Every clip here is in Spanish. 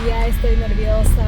Ya estoy nerviosa.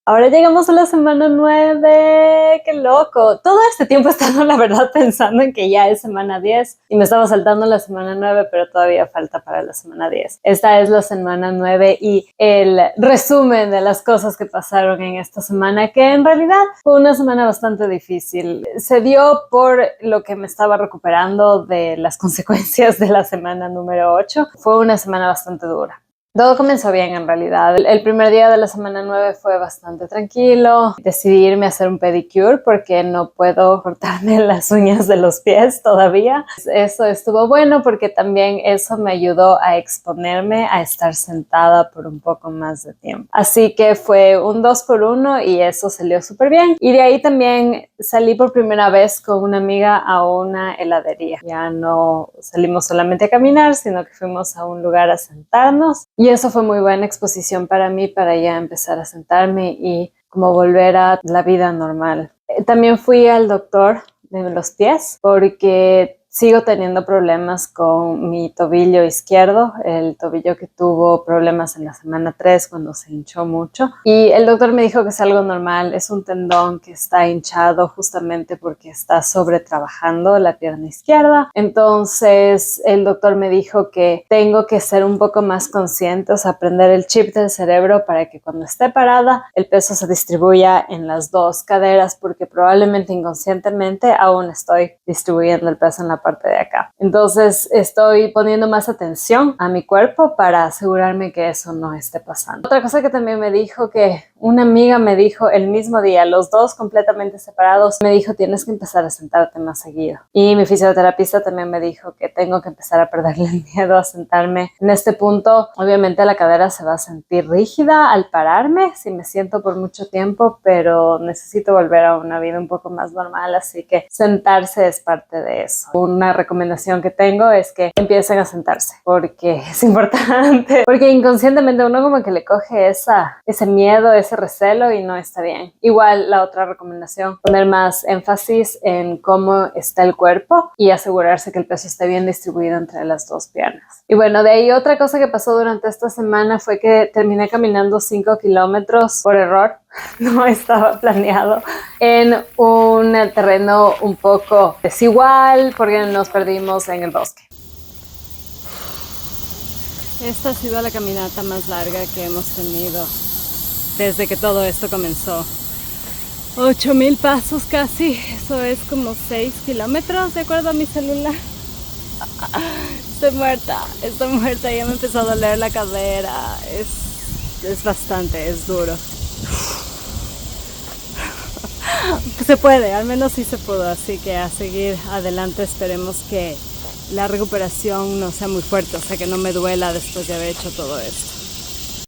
Ahora llegamos a la semana 9, ¡qué loco! Todo este tiempo he estado, la verdad, pensando en que ya es semana 10 y me estaba saltando la semana 9, pero todavía falta para la semana 10. Esta es la semana 9 y el resumen de las cosas que pasaron en esta semana, que en realidad fue una semana bastante difícil. Se dio por lo que me estaba recuperando de las consecuencias de la semana número 8. Fue una semana bastante dura. Todo comenzó bien en realidad. El primer día de la semana 9 fue bastante tranquilo. Decidí irme a hacer un pedicure porque no puedo cortarme las uñas de los pies todavía. Eso estuvo bueno porque también eso me ayudó a exponerme a estar sentada por un poco más de tiempo. Así que fue un 2x1 y eso salió súper bien. Y de ahí también salí por primera vez con una amiga a una heladería. Ya no salimos solamente a caminar, sino que fuimos a un lugar a sentarnos. Y eso fue muy buena exposición para mí, para ya empezar a sentarme y como volver a la vida normal. También fui al doctor de los pies porque sigo teniendo problemas con mi tobillo izquierdo, el tobillo que tuvo problemas en la semana 3 cuando se hinchó mucho. Y el doctor me dijo que es algo normal, es un tendón que está hinchado justamente porque está sobretrabajando la pierna izquierda. Entonces el doctor me dijo que tengo que ser un poco más consciente, o sea, aprender el chip del cerebro para que cuando esté parada el peso se distribuya en las dos caderas, porque probablemente inconscientemente aún estoy distribuyendo el peso en la parte de acá. Entonces estoy poniendo más atención a mi cuerpo para asegurarme que eso no esté pasando. Otra cosa que también me dijo, que una amiga me dijo el mismo día, los dos completamente separados, me dijo tienes que empezar a sentarte más seguido. Y mi fisioterapista también me dijo que tengo que empezar a perderle el miedo a sentarme. En este punto obviamente la cadera se va a sentir rígida al pararme si me siento por mucho tiempo, pero necesito volver a una vida un poco más normal, así que sentarse es parte de eso. Una recomendación que tengo es que empiecen a sentarse porque es importante, porque inconscientemente uno como que le coge ese miedo, ese recelo y no está bien. Igual la otra recomendación, poner más énfasis en cómo está el cuerpo y asegurarse que el peso esté bien distribuido entre las dos piernas. Y bueno, de ahí otra cosa que pasó durante esta semana fue que terminé caminando 5 kilómetros por error. No estaba planeado, en un terreno un poco desigual porque nos perdimos en el bosque. Esta ha sido la caminata más larga que hemos tenido desde que todo esto comenzó. 8,000 pasos casi, eso es como 6 kilómetros de acuerdo a mi celular. Estoy muerta, ya me empezó a doler la cadera, es bastante, es duro. Se puede, al menos sí se pudo, así que a seguir adelante. Esperemos que la recuperación no sea muy fuerte, o sea, que no me duela después de haber hecho todo esto.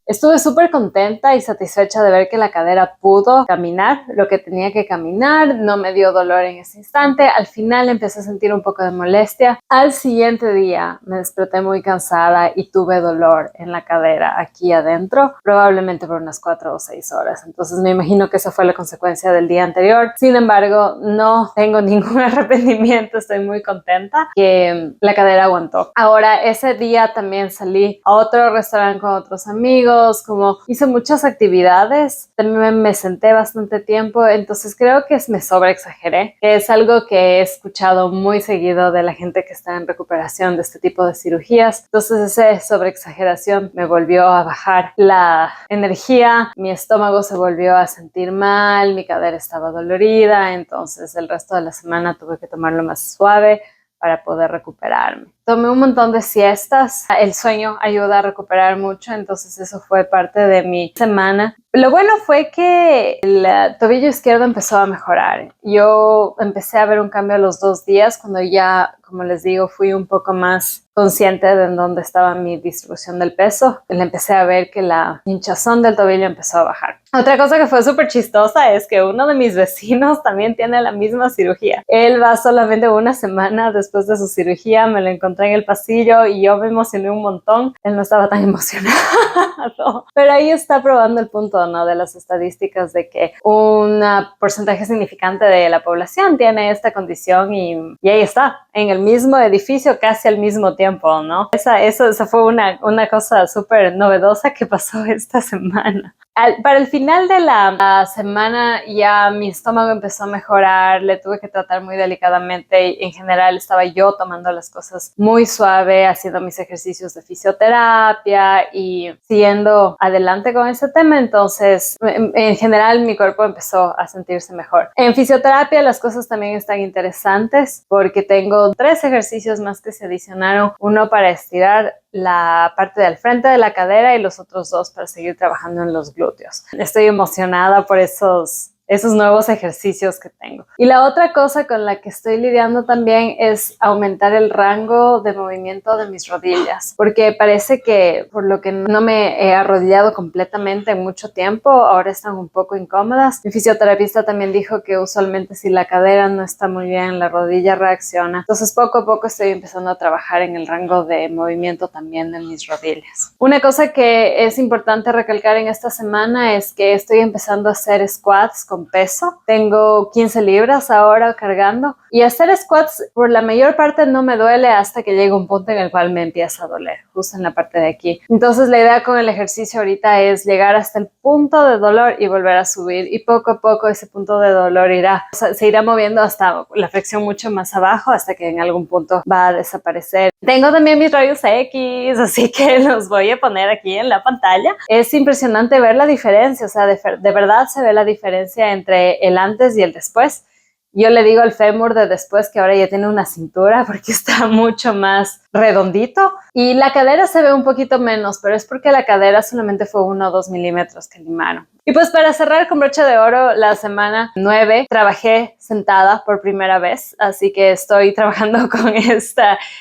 Estuve súper contenta y satisfecha de ver que la cadera pudo caminar lo que tenía que caminar, no me dio dolor en ese instante. Al final empecé a sentir un poco de molestia. Al siguiente día me desperté muy cansada y tuve dolor en la cadera aquí adentro, probablemente por unas 4 o 6 horas. Entonces me imagino que esa fue la consecuencia del día anterior. Sin embargo, no tengo ningún arrepentimiento, estoy muy contenta que la cadera aguantó. Ahora, ese día también salí a otro restaurante con otros amigos, como hice muchas actividades, también me senté bastante tiempo, entonces creo que me sobreexageré, que es algo que he escuchado muy seguido de la gente que está en recuperación de este tipo de cirugías. Entonces esa sobreexageración me volvió a bajar la energía, mi estómago se volvió a sentir mal, mi cadera estaba dolorida, entonces el resto de la semana tuve que tomarlo más suave para poder recuperarme. Tomé un montón de siestas, el sueño ayuda a recuperar mucho, entonces eso fue parte de mi semana. Lo bueno fue que el tobillo izquierdo empezó a mejorar. Yo empecé a ver un cambio a los 2 días cuando ya, como les digo, fui un poco más consciente de en dónde estaba mi distribución del peso. Le empecé a ver que la hinchazón del tobillo empezó a bajar. Otra cosa que fue súper chistosa es que uno de mis vecinos también tiene la misma cirugía. Él va solamente una semana después de su cirugía, me lo encontré encontré en el pasillo y yo me emocioné un montón. Él no estaba tan emocionado. Pero ahí está probando el punto, ¿no? De las estadísticas de que un porcentaje significante de la población tiene esta condición y ahí está, en el mismo edificio casi al mismo tiempo, ¿no? Esa fue una cosa súper novedosa que pasó esta semana. Para el final de la semana ya mi estómago empezó a mejorar, le tuve que tratar muy delicadamente y en general estaba yo tomando las cosas muy suave, haciendo mis ejercicios de fisioterapia y siguiendo adelante con ese tema. Entonces, en general mi cuerpo empezó a sentirse mejor. En fisioterapia las cosas también están interesantes porque tengo 3 ejercicios más que se adicionaron, uno para estirar la parte del frente de la cadera y los otros 2 para seguir trabajando en los glúteos. Estoy emocionada por esos nuevos ejercicios que tengo. Y la otra cosa con la que estoy lidiando también es aumentar el rango de movimiento de mis rodillas, porque parece que por lo que no me he arrodillado completamente en mucho tiempo, ahora están un poco incómodas. Mi fisioterapista también dijo que usualmente si la cadera no está muy bien, la rodilla reacciona. Entonces poco a poco estoy empezando a trabajar en el rango de movimiento también de mis rodillas. Una cosa que es importante recalcar en esta semana es que estoy empezando a hacer squats con peso. Tengo 15 libras ahora cargando y hacer squats por la mayor parte no me duele hasta que llega un punto en el cual me empieza a doler, justo en la parte de aquí. Entonces la idea con el ejercicio ahorita es llegar hasta el punto de dolor y volver a subir y poco a poco ese punto de dolor se irá moviendo hasta la flexión mucho más abajo hasta que en algún punto va a desaparecer. Tengo también mis rayos X, así que los voy a poner aquí en la pantalla. Es impresionante ver la diferencia, o sea, de verdad se ve la diferencia entre el antes y el después. Yo le digo al fémur de después que ahora ya tiene una cintura porque está mucho más redondito y la cadera se ve un poquito menos, pero es porque la cadera solamente fue 1 o 2 milímetros que limaron. Y pues para cerrar con broche de oro, la semana 9 trabajé sentada por primera vez, así que estoy trabajando con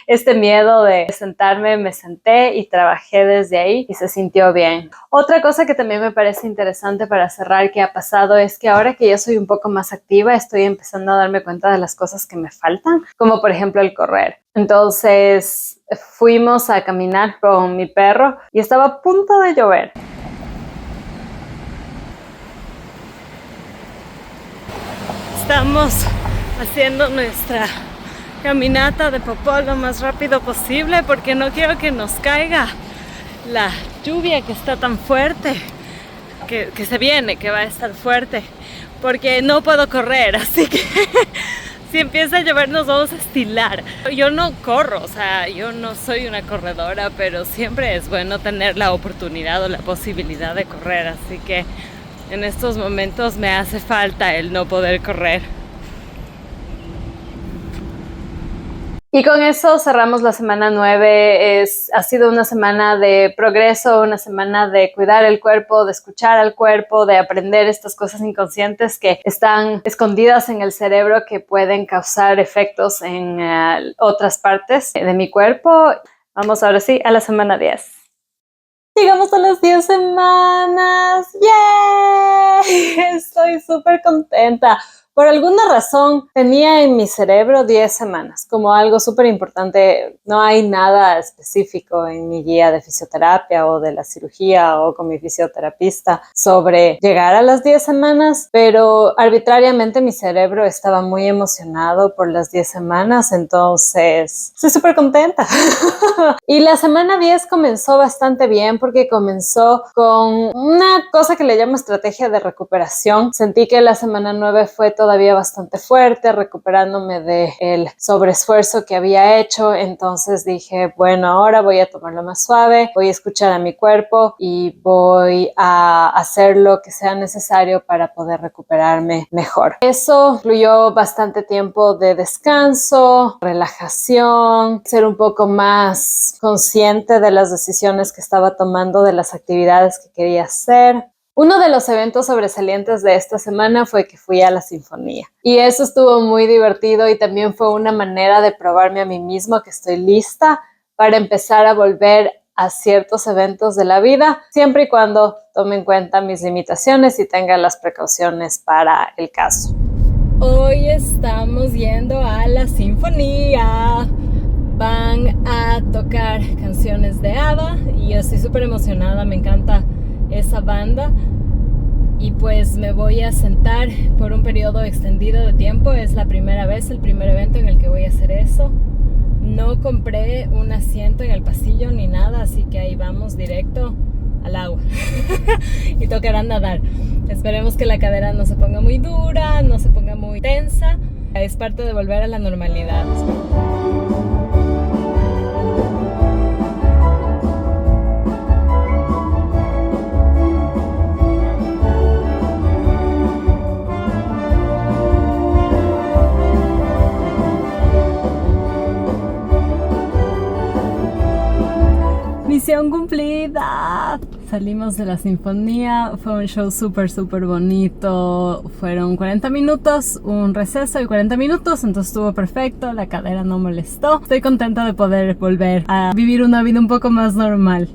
este miedo de sentarme. Me senté y trabajé desde ahí y se sintió bien. Otra cosa que también me parece interesante para cerrar que ha pasado es que ahora que ya soy un poco más activa, estoy empezando a darme cuenta de las cosas que me faltan, como por ejemplo el correr. Entonces fuimos a caminar con mi perro y estaba a punto de llover. Estamos haciendo nuestra caminata de popó lo más rápido posible porque no quiero que nos caiga la lluvia que está tan fuerte, que se viene, que va a estar fuerte, porque no puedo correr, así que si empieza a llover nos vamos a estilar. Yo no corro, o sea, yo no soy una corredora, pero siempre es bueno tener la oportunidad o la posibilidad de correr, así que en estos momentos me hace falta el no poder correr. Y con eso cerramos la semana 9. Ha sido una semana de progreso, una semana de cuidar el cuerpo, de escuchar al cuerpo, de aprender estas cosas inconscientes que están escondidas en el cerebro que pueden causar efectos en otras partes de mi cuerpo. Vamos ahora sí a la semana 10. Llegamos a las 10 semanas. ¡Yay! Estoy súper contenta. Por alguna razón tenía en mi cerebro 10 semanas como algo súper importante. No hay nada específico en mi guía de fisioterapia o de la cirugía o con mi fisioterapista sobre llegar a las 10 semanas, pero arbitrariamente mi cerebro estaba muy emocionado por las 10 semanas, entonces estoy súper contenta. Y la semana 10 comenzó bastante bien porque comenzó con una cosa que le llamo estrategia de recuperación. Sentí que la semana 9 fue todavía bastante fuerte, recuperándome del sobreesfuerzo que había hecho. Entonces dije, bueno, ahora voy a tomarlo más suave, voy a escuchar a mi cuerpo y voy a hacer lo que sea necesario para poder recuperarme mejor. Eso incluyó bastante tiempo de descanso, relajación, ser un poco más consciente de las decisiones que estaba tomando, de las actividades que quería hacer. Uno de los eventos sobresalientes de esta semana fue que fui a la sinfonía y eso estuvo muy divertido y también fue una manera de probarme a mí misma que estoy lista para empezar a volver a ciertos eventos de la vida, siempre y cuando tome en cuenta mis limitaciones y tenga las precauciones para el caso. Hoy estamos yendo a la sinfonía. Van tocar canciones de ABBA y estoy súper emocionada, me encanta esa banda. Y pues me voy a sentar por un periodo extendido de tiempo. Es la primera vez, el primer evento en el que voy a hacer eso. No compré un asiento en el pasillo ni nada, así que ahí vamos directo al agua. Y tocará nadar. Esperemos que la cadera no se ponga muy dura, no se ponga muy tensa. Es parte de volver a la normalidad. Misión cumplida. Salimos de la sinfonía, fue un show súper bonito. Fueron 40 minutos, un receso y 40 minutos, entonces estuvo perfecto, la cadera no molestó. Estoy contenta de poder volver a vivir una vida un poco más normal.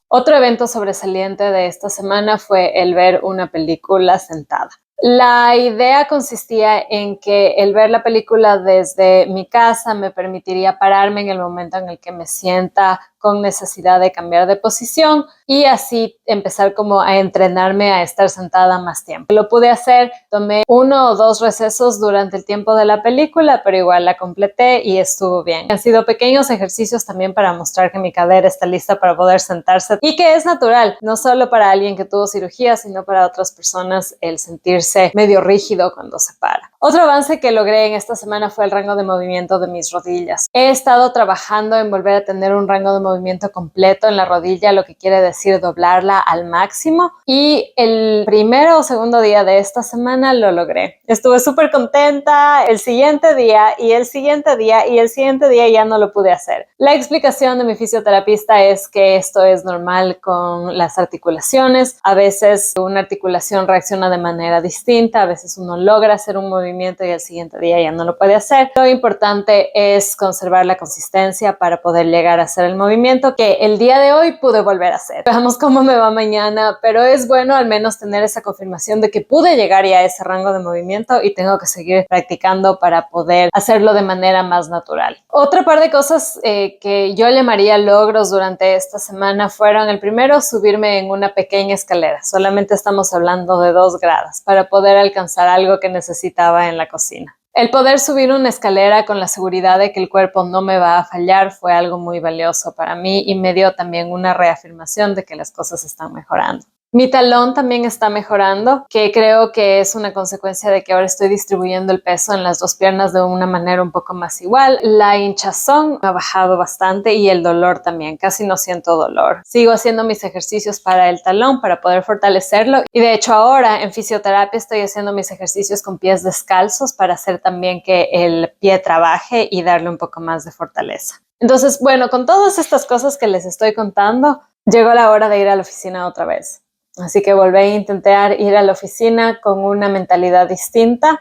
Otro evento sobresaliente de esta semana fue el ver una película sentada. La idea consistía en que el ver la película desde mi casa me permitiría pararme en el momento en el que me sienta con necesidad de cambiar de posición y así empezar como a entrenarme a estar sentada más tiempo. Lo pude hacer, tomé 1 o 2 recesos durante el tiempo de la película, pero igual la completé y estuvo bien. Han sido pequeños ejercicios también para mostrar que mi cadera está lista para poder sentarse y que es natural, no solo para alguien que tuvo cirugía, sino para otras personas el sentirse medio rígido cuando se para. Otro avance que logré en esta semana fue el rango de movimiento de mis rodillas. He estado trabajando en volver a tener un rango de movimiento completo en la rodilla, lo que quiere decir doblarla al máximo. Y el primero o segundo día de esta semana lo logré. Estuve súper contenta. El siguiente día y el siguiente día y el siguiente día ya no lo pude hacer. La explicación de mi fisioterapista es que esto es normal con las articulaciones. A veces una articulación reacciona de manera distinta, a veces uno logra hacer un movimiento y el siguiente día ya no lo puede hacer. Lo importante es conservar la consistencia para poder llegar a hacer el movimiento que el día de hoy pude volver a hacer. Veamos cómo me va mañana, pero es bueno al menos tener esa confirmación de que pude llegar ya a ese rango de movimiento y tengo que seguir practicando para poder hacerlo de manera más natural. Otra par de cosas que yo llamaría logros durante esta semana fueron: el primero, subirme en una pequeña escalera. Solamente estamos hablando de 2 gradas para poder alcanzar algo que necesitaba en la cocina. El poder subir una escalera con la seguridad de que el cuerpo no me va a fallar fue algo muy valioso para mí y me dio también una reafirmación de que las cosas están mejorando. Mi talón también está mejorando, que creo que es una consecuencia de que ahora estoy distribuyendo el peso en las 2 piernas de una manera un poco más igual. La hinchazón ha bajado bastante y el dolor también, casi no siento dolor. Sigo haciendo mis ejercicios para el talón para poder fortalecerlo y de hecho ahora en fisioterapia estoy haciendo mis ejercicios con pies descalzos para hacer también que el pie trabaje y darle un poco más de fortaleza. Entonces, bueno, con todas estas cosas que les estoy contando, llegó la hora de ir a la oficina otra vez. Así que volví a intentar ir a la oficina con una mentalidad distinta,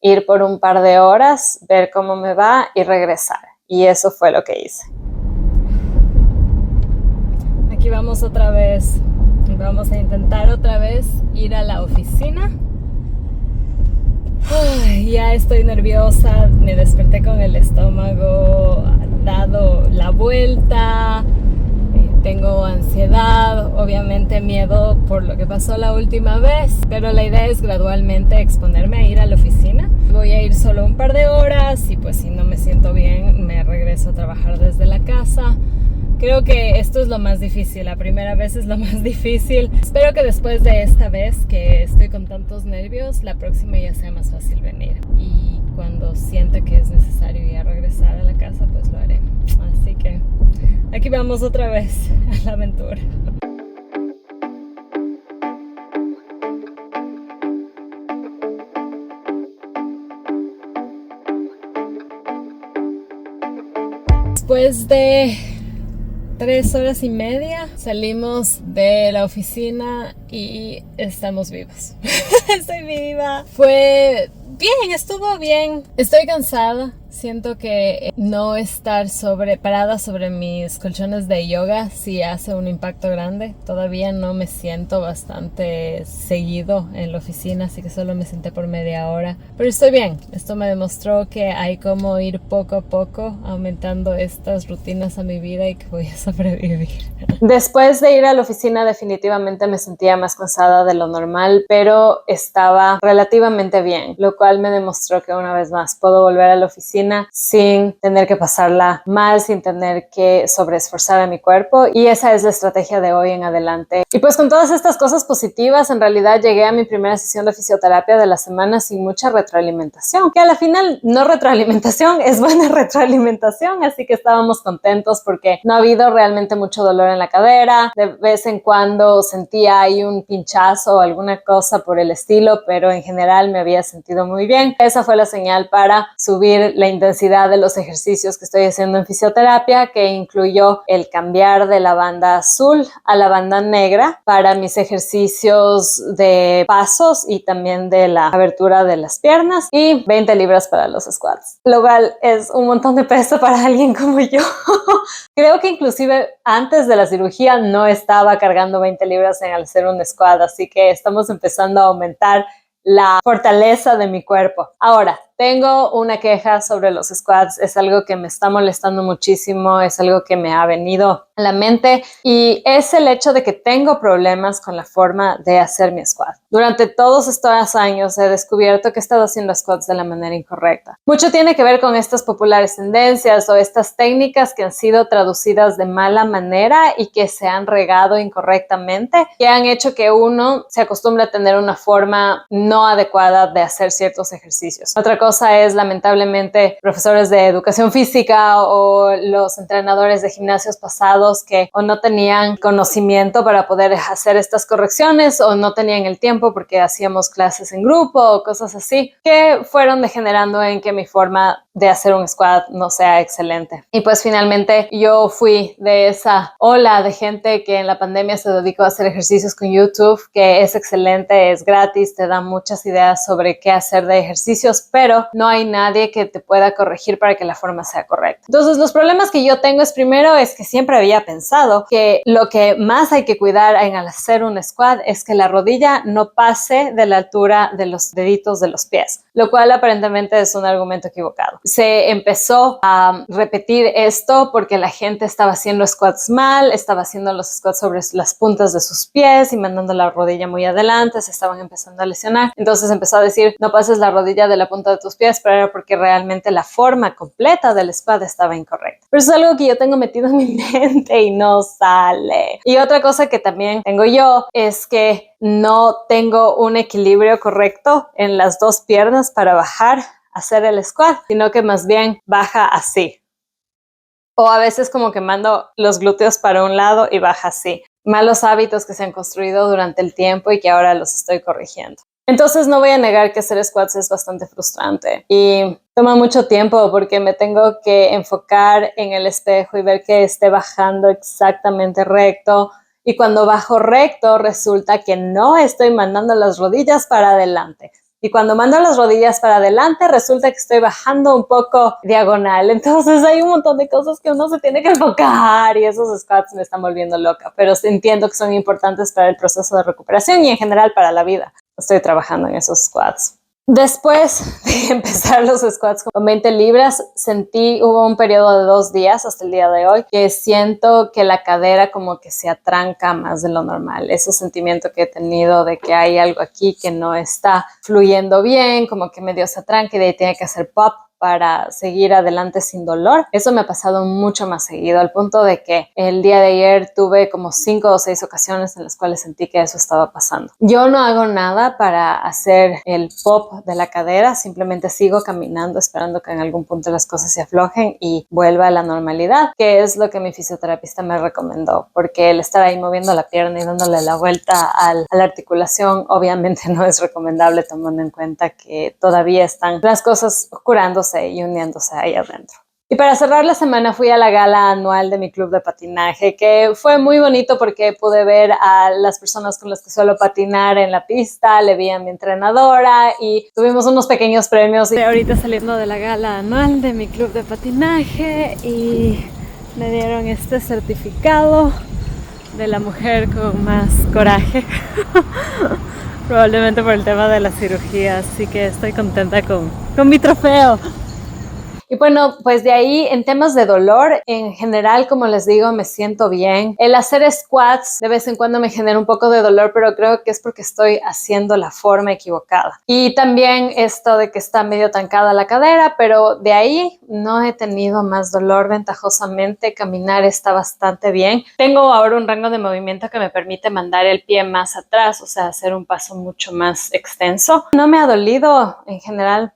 ir por un par de horas, ver cómo me va y regresar. Y eso fue lo que hice. Aquí vamos otra vez. Vamos a intentar otra vez ir a la oficina. Ya estoy nerviosa, me desperté con el estómago dado la vuelta. Tengo ansiedad, obviamente miedo por lo que pasó la última vez, pero la idea es gradualmente exponerme a ir a la oficina. Voy a ir solo un par de horas y pues si no me siento bien me regreso a trabajar desde la casa. Creo que esto es lo más difícil, la primera vez es lo más difícil. Espero que después de esta vez que estoy con tantos nervios, la próxima ya sea más fácil venir. Y cuando sienta que es necesario ya regresar a la casa, pues lo haré. Así que aquí vamos otra vez a la aventura. Después de 3 horas y media salimos de la oficina y estamos vivos. Estoy viva. Fue bien, estuvo bien. Estoy cansada, Siento que no estar parada sobre mis colchones de yoga sí hace un impacto grande. Todavía no me siento bastante seguido en la oficina, así que solo me senté por media hora. Pero estoy bien. Esto me demostró que hay como ir poco a poco aumentando estas rutinas a mi vida y que voy a sobrevivir. Después de ir a la oficina definitivamente me sentía más cansada de lo normal, pero estaba relativamente bien, lo cual me demostró que una vez más puedo volver a la oficina sin tener que pasarla mal, sin tener que sobreesforzar a mi cuerpo, y esa es la estrategia de hoy en adelante. Y pues con todas estas cosas positivas, en realidad llegué a mi primera sesión de fisioterapia de la semana sin mucha retroalimentación, que a la final no retroalimentación es buena retroalimentación, así que estábamos contentos porque no ha habido realmente mucho dolor en la cadera. De vez en cuando sentía ahí un pinchazo o alguna cosa por el estilo, pero en general me había sentido muy bien. Esa fue la señal para subir la intensidad de los ejercicios que estoy haciendo en fisioterapia, que incluyó el cambiar de la banda azul a la banda negra para mis ejercicios de pasos y también de la abertura de las piernas, y 20 libras para los squats, lo cual es un montón de peso para alguien como yo. Creo que inclusive antes de la cirugía no estaba cargando 20 libras en hacer un squat, así que estamos empezando a aumentar la fortaleza de mi cuerpo. Ahora, tengo una queja sobre los squats, es algo que me está molestando muchísimo, es algo que me ha venido a la mente, y es el hecho de que tengo problemas con la forma de hacer mi squat. Durante todos estos años he descubierto que he estado haciendo squats de la manera incorrecta. Mucho tiene que ver con estas populares tendencias o estas técnicas que han sido traducidas de mala manera y que se han regado incorrectamente, que han hecho que uno se acostumbre a tener una forma no adecuada de hacer ciertos ejercicios. Otra cosa es, lamentablemente, profesores de educación física o los entrenadores de gimnasios pasados que o no tenían conocimiento para poder hacer estas correcciones o no tenían el tiempo porque hacíamos clases en grupo o cosas así, que fueron degenerando en que mi forma de hacer un squat no sea excelente. Y pues finalmente yo fui de esa ola de gente que en la pandemia se dedicó a hacer ejercicios con YouTube, que es excelente, es gratis, te da muchas ideas sobre qué hacer de ejercicios, pero no hay nadie que te pueda corregir para que la forma sea correcta. Entonces, los problemas que yo tengo es que siempre había pensado que lo que más hay que cuidar en hacer un squat es que la rodilla no pase de la altura de los deditos de los pies, lo cual aparentemente es un argumento equivocado. Se empezó a repetir esto porque la gente estaba haciendo squats mal, estaba haciendo los squats sobre las puntas de sus pies y mandando la rodilla muy adelante, se estaban empezando a lesionar. Entonces empezó a decir, no pases la rodilla de la punta de tus pies, pero era porque realmente la forma completa del squat estaba incorrecta. Pero eso es algo que yo tengo metido en mi mente y no sale. Y otra cosa que también tengo yo es que no tengo un equilibrio correcto en las dos piernas para bajar a hacer el squat, sino que más bien baja así. O a veces como que mando los glúteos para un lado y baja así. Malos hábitos que se han construido durante el tiempo y que ahora los estoy corrigiendo. Entonces no voy a negar que hacer squats es bastante frustrante y toma mucho tiempo porque me tengo que enfocar en el espejo y ver que esté bajando exactamente recto, y cuando bajo recto resulta que no estoy mandando las rodillas para adelante. Y cuando mando las rodillas para adelante, resulta que estoy bajando un poco diagonal. Entonces hay un montón de cosas que uno se tiene que enfocar y esos squats me están volviendo loca. Pero entiendo que son importantes para el proceso de recuperación y en general para la vida. Estoy trabajando en esos squats. Después de empezar los squats con 20 libras, hubo un periodo de 2 días hasta el día de hoy que siento que la cadera como que se atranca más de lo normal. Ese sentimiento que he tenido de que hay algo aquí que no está fluyendo bien, como que medio se atranca y de ahí tiene que hacer pop para seguir adelante sin dolor. Eso me ha pasado mucho más seguido, al punto de que el día de ayer tuve como 5 o 6 ocasiones en las cuales sentí que eso estaba pasando. Yo no hago nada para hacer el pop de la cadera, simplemente sigo caminando esperando que en algún punto las cosas se aflojen y vuelva a la normalidad, que es lo que mi fisioterapista me recomendó, porque el estar ahí moviendo la pierna y dándole la vuelta a la articulación obviamente no es recomendable, tomando en cuenta que todavía están las cosas curándose y uniéndose ahí adentro. Y para cerrar la semana fui a la gala anual de mi club de patinaje, que fue muy bonito porque pude ver a las personas con las que suelo patinar en la pista, le vi a mi entrenadora y tuvimos unos pequeños premios. Estoy ahorita saliendo de la gala anual de mi club de patinaje y me dieron este certificado de la mujer con más coraje. Probablemente por el tema de la cirugía, así que estoy contenta con mi trofeo. Y bueno, pues de ahí en temas de dolor, en general, como les digo, me siento bien. El hacer squats de vez en cuando me genera un poco de dolor, pero creo que es porque estoy haciendo la forma equivocada. Y también esto de que está medio tancada la cadera, pero de ahí no he tenido más dolor ventajosamente. Caminar está bastante bien. Tengo ahora un rango de movimiento que me permite mandar el pie más atrás, o sea, hacer un paso mucho más extenso. No me ha dolido en general.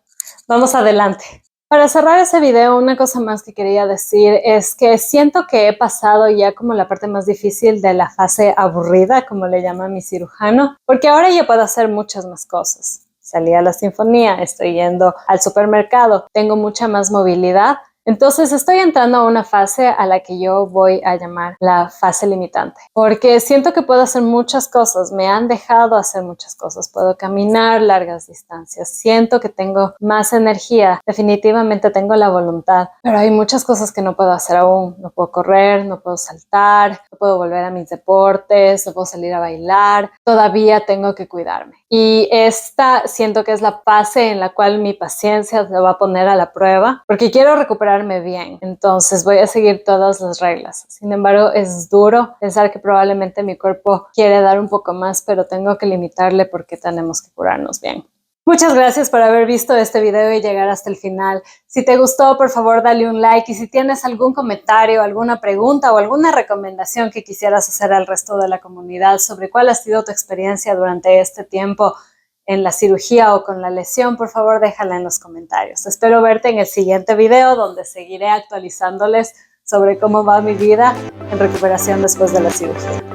Vamos adelante. Para cerrar ese video, una cosa más que quería decir es que siento que he pasado ya como la parte más difícil de la fase aburrida, como le llama mi cirujano, porque ahora ya puedo hacer muchas más cosas. Salí a la sinfonía, estoy yendo al supermercado, tengo mucha más movilidad. Entonces estoy entrando a una fase a la que yo voy a llamar la fase limitante, porque siento que puedo hacer muchas cosas, me han dejado hacer muchas cosas, puedo caminar largas distancias, siento que tengo más energía, definitivamente tengo la voluntad, pero hay muchas cosas que no puedo hacer aún, no puedo correr, no puedo saltar, no puedo volver a mis deportes, no puedo salir a bailar, todavía tengo que cuidarme. Y esta siento que es la fase en la cual mi paciencia se va a poner a la prueba, porque quiero recuperarme bien, entonces voy a seguir todas las reglas. Sin embargo, es duro pensar que probablemente mi cuerpo quiere dar un poco más, pero tengo que limitarle porque tenemos que curarnos bien. Muchas gracias por haber visto este video y llegar hasta el final. Si te gustó, por favor, dale un like. Y si tienes algún comentario, alguna pregunta o alguna recomendación que quisieras hacer al resto de la comunidad sobre cuál ha sido tu experiencia durante este tiempo en la cirugía o con la lesión, por favor, déjala en los comentarios. Espero verte en el siguiente video donde seguiré actualizándoles sobre cómo va mi vida en recuperación después de la cirugía.